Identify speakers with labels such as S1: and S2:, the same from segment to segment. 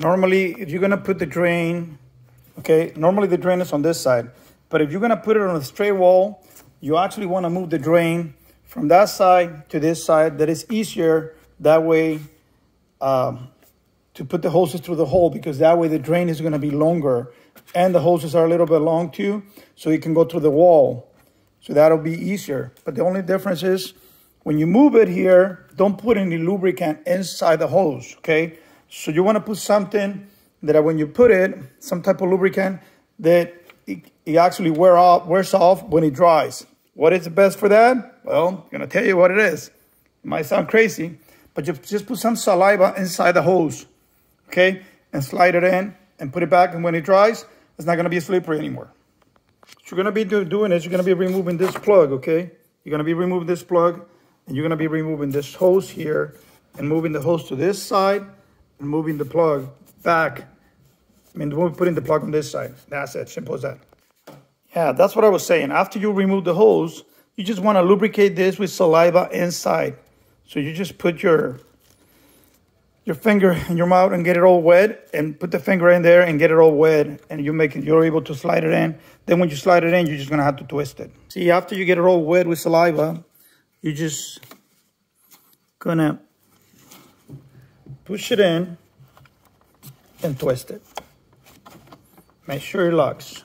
S1: Normally, if you're gonna put the drain, okay, normally the drain is on this side, but if you're gonna put it on a straight wall, you actually wanna move the drain from that side to this side. That is easier that way to put the hoses through the hole, because that way the drain is gonna be longer and the hoses are a little bit long too, so it can go through the wall. So that'll be easier. But the only difference is when you move it here, don't put any lubricant inside the hose, okay? So you want to put something that when you put it, some type of lubricant that it actually wears off when it dries. What is the best for that? Well, I'm going to tell you what it is. It might sound crazy, but you just put some saliva inside the hose, okay? And slide it in and put it back. And when it dries, it's not going to be slippery anymore. What you're going to be doing is you're going to be removing this plug, okay? You're going to be removing this plug, and you're going to be removing this hose here and moving the hose to this side and moving the plug back. I mean, putting the plug on this side. That's it. Simple as that. Yeah, that's what I was saying. After you remove the hose, you just want to lubricate this with saliva inside. So you just put your finger in your mouth and get it all wet, and put the finger in there and get it all wet, and you're able to slide it in. Then when you slide it in, you're just gonna have to twist it. See, after you get it all wet with saliva, you're just gonna push it in and twist it. Make sure it locks.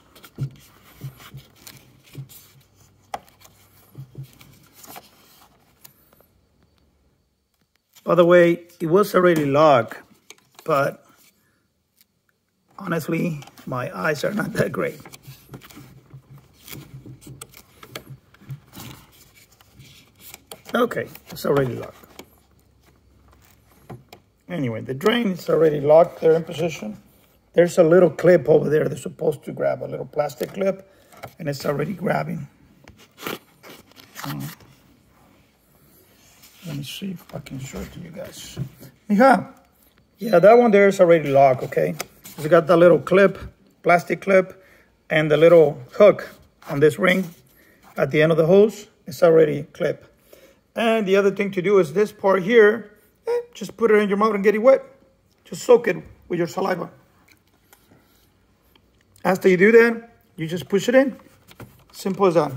S1: By the way, it was already locked, but honestly, my eyes are not that great. Okay, it's already locked. Anyway, the drain is already locked there in position. There's a little clip over there that's supposed to grab, a little plastic clip, and it's already grabbing. Let me see if I can show it to you guys. Yeah, that one there is already locked, okay? It's got the little clip, plastic clip, and the little hook on this ring at the end of the hose. It's already clipped. And the other thing to do is this part here, just put it in your mouth and get it wet. Just soak it with your saliva. After you do that, you just push it in. Simple as that.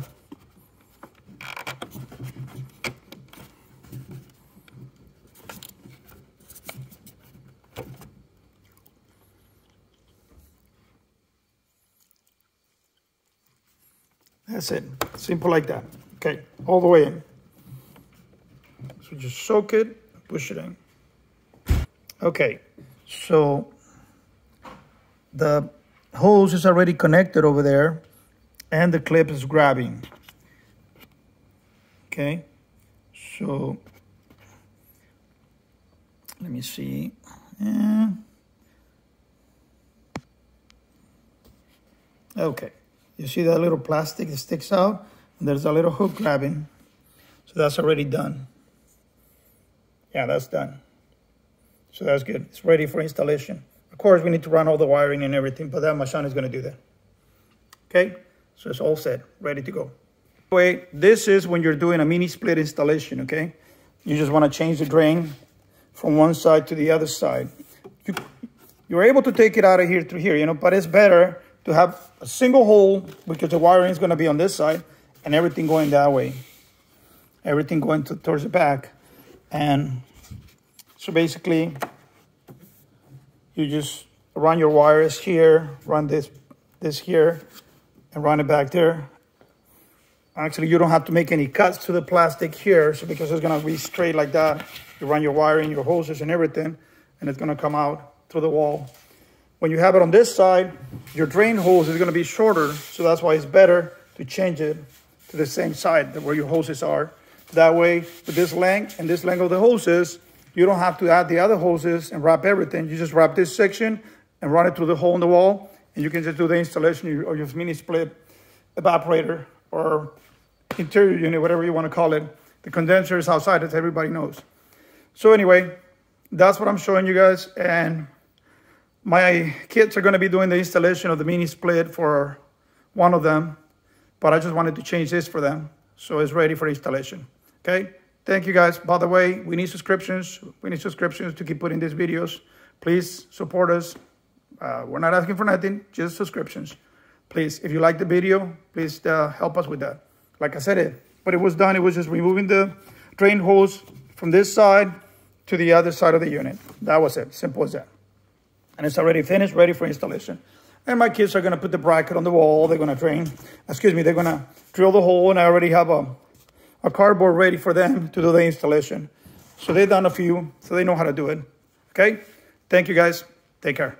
S1: That's it. Simple like that. Okay, all the way in. So just soak it, push it in. Okay, so the hose is already connected over there and the clip is grabbing. Okay, so let me see. Okay. You see that little plastic that sticks out? And there's a little hook grabbing. So that's already done. Yeah, that's done. So that's good. It's ready for installation. Of course, we need to run all the wiring and everything, but that my son is going to do that. Okay? So it's all set, ready to go. Anyway, this is when you're doing a mini split installation, okay? You just want to change the drain from one side to the other side. You're able to take it out of here through here, you know, but it's better to have a single hole because the wiring is going to be on this side and everything going that way. Everything going towards the back. And so basically, you just run your wires here, run this here, and run it back there. Actually, you don't have to make any cuts to the plastic here, so because it's going to be straight like that. You run your wiring, your hoses and everything, and it's going to come out through the wall. When you have it on this side, your drain hose is going to be shorter, so that's why it's better to change it to the same side where your hoses are. That way, with this length and this length of the hoses, you don't have to add the other hoses and wrap everything. You just wrap this section and run it through the hole in the wall, and you can just do the installation of your mini split evaporator or interior unit, whatever you want to call it. The condenser is outside, as everybody knows. So anyway, that's what I'm showing you guys, and my kids are going to be doing the installation of the mini split for one of them, but I just wanted to change this for them, so it's ready for installation. Okay, thank you guys. By the way, we need subscriptions. We need subscriptions to keep putting these videos. Please support us. We're not asking for nothing, just subscriptions. Please, if you like the video, please help us with that. Like I said, but it was done. It was just removing the drain hose from this side to the other side of the unit. That was it. Simple as that. And it's already finished, ready for installation. And my kids are going to put the bracket on the wall. They're going to they're going to drill the hole. And I already have a cardboard ready for them to do the installation. So they've done a few, so they know how to do it. Okay? Thank you, guys. Take care.